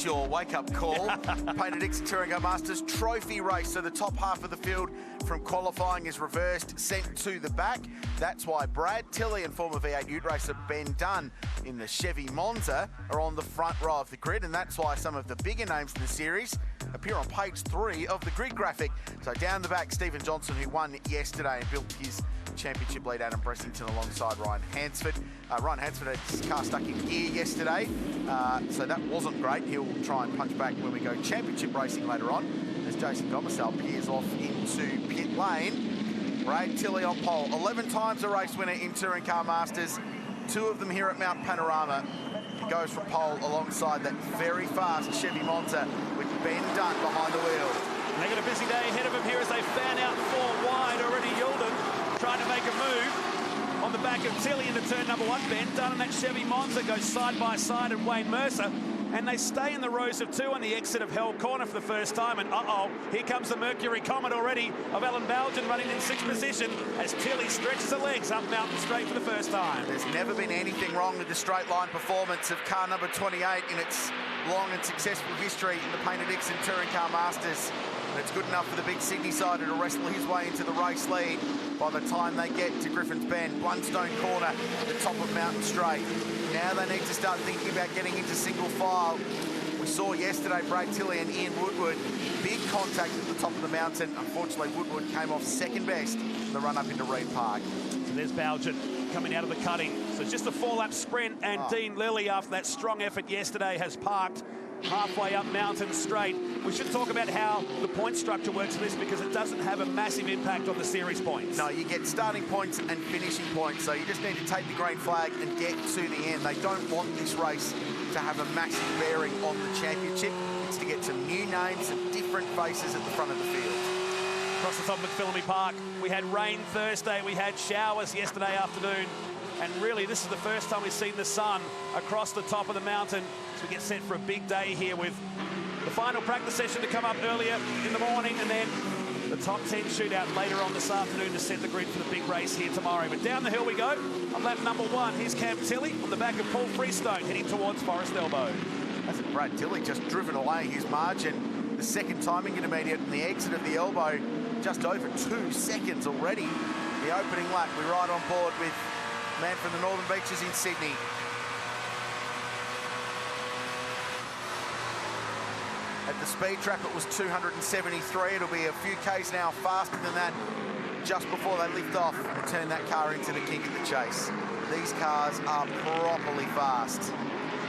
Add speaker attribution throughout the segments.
Speaker 1: that's your wake-up call. Painted Dixon Touring Car Masters trophy race. So the top half of the field from qualifying is reversed, sent to the back. That's why Brad Tilley and former V8 Ute racer Ben Dunn in the Chevy Monza are on the front row of the grid, and that's why some of the bigger names in the series appear on page 3 of the grid graphic. So down the back, Stephen Johnson, who won yesterday and built his championship lead, Adam Bressington alongside Ryan Hansford. Ryan Hansford had his car stuck in gear yesterday, so that wasn't great. He'll try and punch back when we go championship racing later on, as Jason Gomersall peers off into pit lane. Brad Tilley on pole, 11 times a race winner in Touring Car Masters, 2 of them here at Mount Panorama. He goes from pole alongside that very fast Chevy Monza with Ben Dunn behind the wheel.
Speaker 2: They got a busy day ahead of them here as they fan out 4 wide. Already Yulden trying to make a move on the back of Tilley into turn number 1. Ben Dunn and that Chevy Monza go side by side at Wayne Mercer, and they stay in the rows of 2 on the exit of Hell Corner for the first time. And here comes the Mercury Comet already of Alan Baljan running in 6th position as Tilley stretches the legs up Mountain Straight for the first time.
Speaker 1: There's never been anything wrong with the straight line performance of car number 28 in its long and successful history in the Painted Dixon Touring Car Masters. And it's good enough for the big Sydney sider to wrestle his way into the race lead by the time they get to Griffin's Bend, Blundstone Corner, the top of Mountain Straight. Now they need to start thinking about getting into single file. We saw yesterday Brad Tilley and Ian Woodward, big contact at the top of the mountain. Unfortunately, Woodward came off second best in the run up into Reed Park.
Speaker 2: So there's Baljan coming out of the cutting. So it's just a 4-lap sprint, and Dean Lilly, after that strong effort yesterday, has parked halfway up Mountain Straight. We should talk about how the point structure works for this, because it doesn't have a massive impact on the series points.
Speaker 1: No, you get starting points and finishing points, so you just need to take the green flag and get to the end. They don't want this race to have a massive bearing on the championship. It's to get some new names and different faces at the front of the field.
Speaker 2: Across the top of McPhillamy Park, we had rain Thursday, we had showers yesterday afternoon, and really this is the first time we've seen the sun across the top of the mountain. So we get set for a big day here with the final practice session to come up earlier in the morning, and then the top 10 shootout later on this afternoon to set the grid for the big race here tomorrow. But down the hill we go on lap number 1. Here's Cam Tilley on the back of Paul Freestone heading towards Forest Elbow.
Speaker 1: Hasn't Brad Tilley just driven away his margin? The second timing intermediate and the exit of the Elbow, just over 2 seconds already. The opening lap, we ride on board with man from the Northern Beaches in Sydney. At the speed trap, it was 273. It'll be a few Ks now faster than that just before they lift off and turn that car into the king of the chase. These cars are properly fast.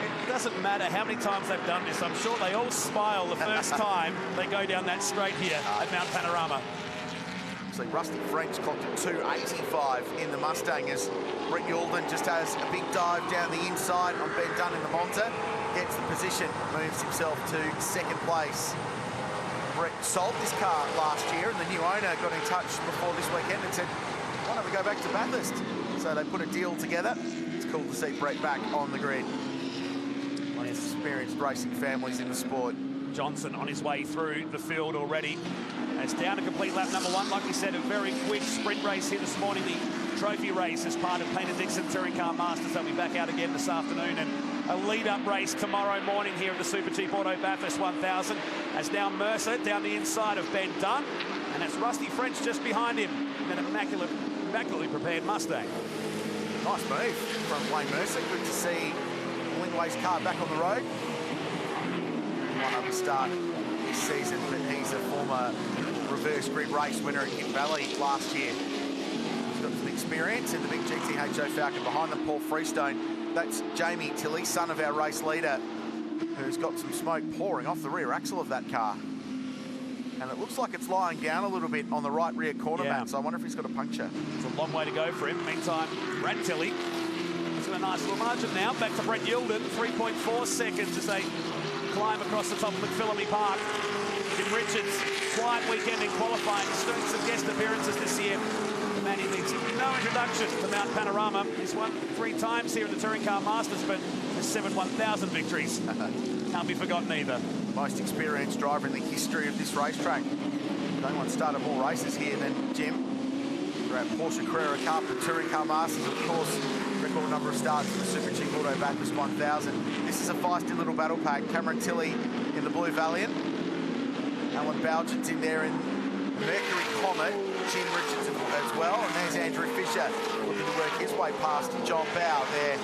Speaker 2: It doesn't matter how many times they've done this. I'm sure they all smile the first time they go down that straight here at Mount Panorama.
Speaker 1: So Rusty French clocked at 285 in the Mustang as Brett Yulden just has a big dive down the inside on Ben Dunn in the Monza. Gets the position, moves himself to second place. Brett sold this car last year, and the new owner got in touch before this weekend and said, why don't we go back to Bathurst? So they put a deal together. It's cool to see Brett back on the grid. One of the experienced racing families in the sport.
Speaker 2: Johnson on his way through the field already. It's down to complete lap number 1. Like we said, a very quick sprint race here this morning. The trophy race as part of Painted Dixon Touring Car Masters. They'll be back out again this afternoon, and a lead-up race tomorrow morning here at the Super Cheap Auto Bathurst 1000. As now Mercer down the inside of Ben Dunn, and that's Rusty French just behind him in an immaculately prepared Mustang.
Speaker 1: Nice move from Wayne Mercer. Good to see Lindway's car back on the road. One other start this season, but he's a former reverse grid race winner at Hidden Valley last year. He's got some experience in the big GTHO Falcon behind them, Paul Freestone. That's Jamie Tilley, son of our race leader, who's got some smoke pouring off the rear axle of that car. And it looks like it's lying down a little bit on the right rear corner mat, so I wonder if he's got a puncture.
Speaker 2: It's a long way to go for him. Meantime, Brad Tilley has got a nice little margin now. Back to Brett Yulden, 3.4 seconds as they climb across the top of McPhillamy Park. Jim Richards, quiet weekend in qualifying. He's doing some guest appearances this year. The man who needs no introduction to Mount Panorama. He's won 3 times here in the Touring Car Masters, but there's 7 1,000 victories. Can't be forgotten either.
Speaker 1: Most experienced driver in the history of this racetrack. No one started more races here than Jim. Throughout Porsche Carrera Cup and Touring Car Masters, of course, Brett record number of starts for the Super Cheap Auto Bathurst 1000. This is a feisty little battle pack. Cameron Tilley in the Blue Valiant. Alan Balgent's in there in Mercury Comet. Jim Richardson as well. And there's Andrew Fisher looking to work his way past John Bow there.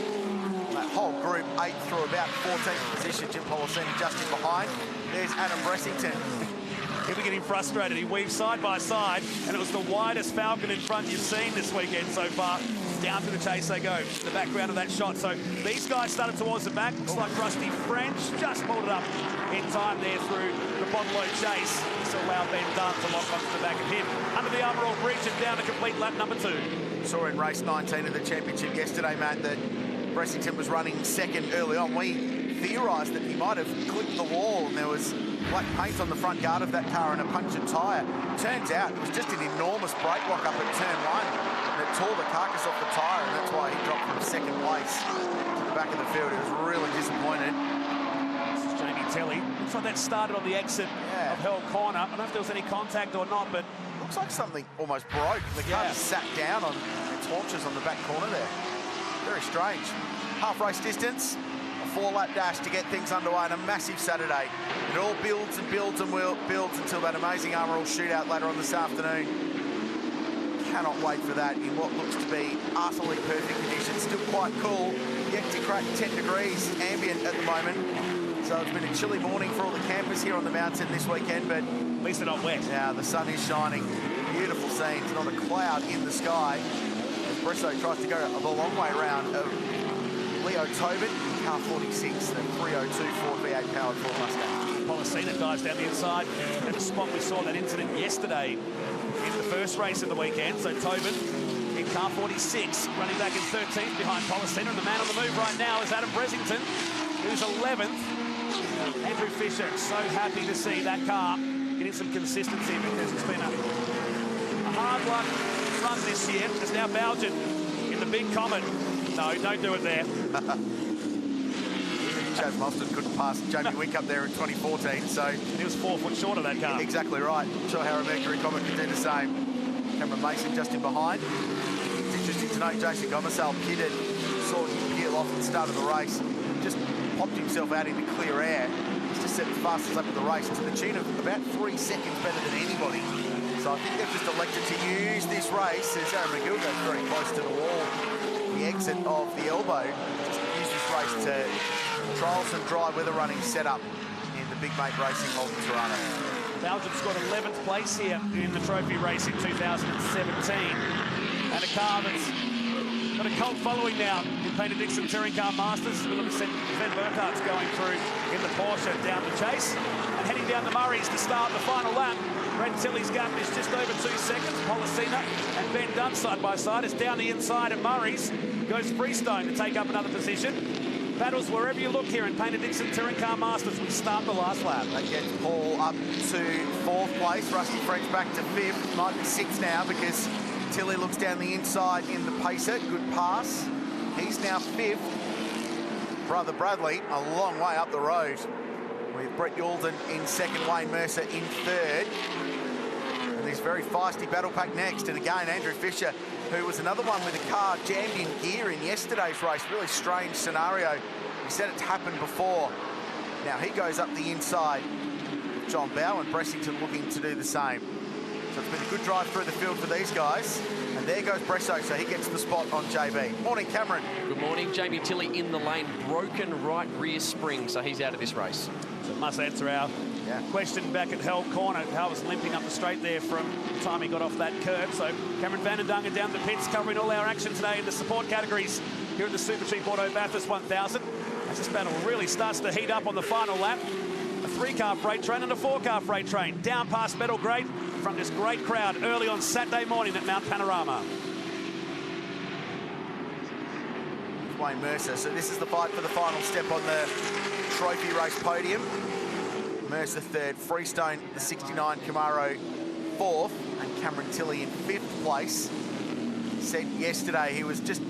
Speaker 1: That whole group 8 through about 14th position. Jim Policini just in behind. There's Adam Bressington.
Speaker 2: He'll be getting frustrated. He weaves side by side, and it was the widest Falcon in front you've seen this weekend so far. Down to the chase they go. The background of that shot. So these guys started towards the back. Looks like Rusty French just pulled it up in time there through the Botlow chase. This allowed Ben Dunn to lock onto the back of him. Under the Armour All Bridge and down to complete lap number 2.
Speaker 1: Saw in race 19 of the championship yesterday, Matt, that Bressington was running second early on. We theorised that he might have clipped the wall and there was black paint on the front guard of that car and a punctured tyre. Turns out it was just an enormous brake lock up at turn 1 and it tore the carcass off the tyre, and that's why he dropped from second place to the back of the field. He was really disappointed.
Speaker 2: This is Jamie Tilley. Looks like that started on the exit of Hell Corner. I don't know if there was any contact or not, but
Speaker 1: looks like something almost broke. The car just sat down on its haunches on the back corner there. Very strange. Half race distance. 4-lap dash to get things underway on a massive Saturday. It all builds and builds and builds until that amazing Armour All shootout later on this afternoon. Cannot wait for that in what looks to be utterly perfect conditions. Still quite cool, yet to crack 10 degrees ambient at the moment. So it's been a chilly morning for all the campers here on the mountain this weekend, but
Speaker 2: at least they're not wet.
Speaker 1: Now the sun is shining. Beautiful scenes, not a cloud in the sky. As Bresso tries to go the long way round of Leo Tobin, car 46, the 302 Ford V8 powered Ford Mustang.
Speaker 2: Policina dives down the inside at the spot we saw that incident yesterday in the first race of the weekend. So Tobin in car 46, running back in 13th behind Policina, and the man on the move right now is Adam Bressington, who's 11th. Andrew Fisher, so happy to see that car getting some consistency because it's been a hard luck run this year. It's now Balgent in the big Comet. No, don't do it there.
Speaker 1: Chaz Mostert couldn't pass Jamie Wink up there in 2014, so...
Speaker 2: He was 4 foot short of that car.
Speaker 1: Exactly right. I'm sure Harry Mercury Comet could do the same. Cameron Mason just in behind. It's interesting to note Jason Gomersal pitted, saw him peel off at the start of the race, just popped himself out into clear air. He's just set the fastest lap of the race to the tune of about 3 seconds better than anybody. So I think they've just elected to use this race as Aaron McGill goes very close to the wall. The exit of the elbow, just use this race to trial some dry weather running setup in the Big Mate Racing Holden Toronto.
Speaker 2: Belgium's got 11th place here in the trophy race in 2017, and a car that's got a cult following now in Peter Dixon Touring Car Masters. We look at Sven Burkhardt's going through in the Porsche down the chase and heading down the Murrays to start the final lap. Brad Tilley's gap is just over 2 seconds. Policina and Ben Dunn side by side. It's down the inside at Murray's. Goes Freestone to take up another position. Battles wherever you look here in Painted Dixon Touring Car Masters. We start the last lap.
Speaker 1: That gets Paul up to 4th place. Rusty French back to 5th. Might be 6th now because Tilley looks down the inside in the pacer. Good pass. He's now 5th. Brother Bradley a long way up the road, with Brett Youlden in 2nd, Wayne Mercer in 3rd. And this very feisty battle pack next. And again, Andrew Fisher, who was another one with a car jammed in gear in yesterday's race. Really strange scenario. He said it's happened before. Now he goes up the inside. John Bow and Bressington looking to do the same. So it's been a good drive through the field for these guys. And there goes Bresso, so he gets the spot on JB. Morning, Cameron.
Speaker 3: Good morning. Jamie Tilley in the lane. Broken right rear spring, so he's out of this race.
Speaker 2: So must answer our question back at Hell Corner. Hal was limping up the straight there from the time he got off that curb. So Cameron Van den Dungen down the pits, covering all our action today in the support categories here at the Super Cheap Auto Bathurst 1000. As this battle really starts to heat up on the final lap. A 3-car freight train and a 4-car freight train down past Metal Grade from this great crowd early on Saturday morning at Mount Panorama.
Speaker 1: Wayne Mercer. So this is the fight for the final step on the trophy race podium. Mercer 3rd, Freestone the 69 Camaro 4th, and Cameron Tilley in 5th place. Said yesterday he was just,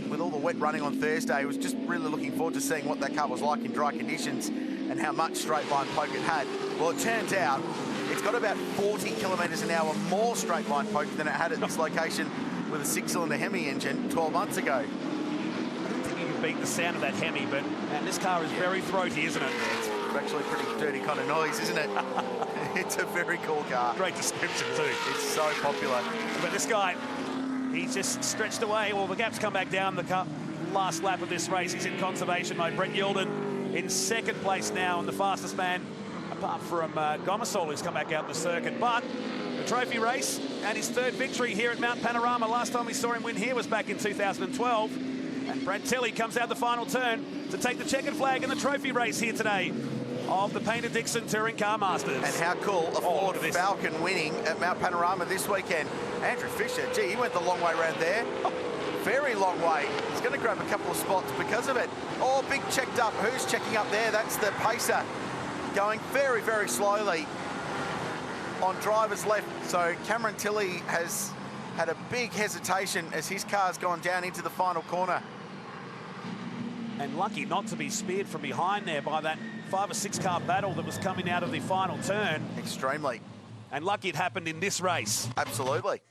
Speaker 1: with all the wet running on Thursday, he was just really looking forward to seeing what that car was like in dry conditions and how much straight line poke it had. Well, it turns out it's got about 40 kilometres an hour more straight line poke than it had at this location with a 6-cylinder Hemi engine 12 months ago.
Speaker 2: beat the sound of that Hemi, but man, this car is very throaty, isn't it?
Speaker 1: It's actually a pretty dirty kind of noise, isn't it? It's a very cool car.
Speaker 2: Great description too.
Speaker 1: It's so popular.
Speaker 2: But this guy, he's just stretched away. Well, the gap's come back down the last lap of this race. He's in conservation mode. Brett Yilden in second place now, and the fastest man, apart from Gomasol, who's come back out in the circuit. But the trophy race and his third victory here at Mount Panorama. Last time we saw him win here was back in 2012. And Brad Tilley comes out the final turn to take the checkered flag in the trophy race here today of the Painter Dixon Touring Car Masters.
Speaker 1: And how cool, a Ford Falcon winning at Mount Panorama this weekend. Andrew Fisher, gee, he went the long way around there. Very long way. He's going to grab a couple of spots because of it. Oh, big checked up. Who's checking up there? That's the Pacer going very, very slowly on driver's left. So Cameron Tilley has had a big hesitation as his car's gone down into the final corner.
Speaker 2: And lucky not to be speared from behind there by that 5 or 6 car battle that was coming out of the final turn.
Speaker 1: Extremely.
Speaker 2: And lucky it happened in this race.
Speaker 1: Absolutely.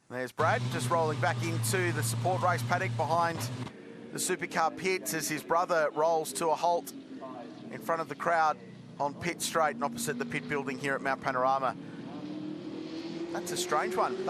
Speaker 1: There's Brad just rolling back into the support race paddock behind the supercar pits as his brother rolls to a halt in front of the crowd on Pitt Straight and opposite the pit building here at Mount Panorama. That's a strange one.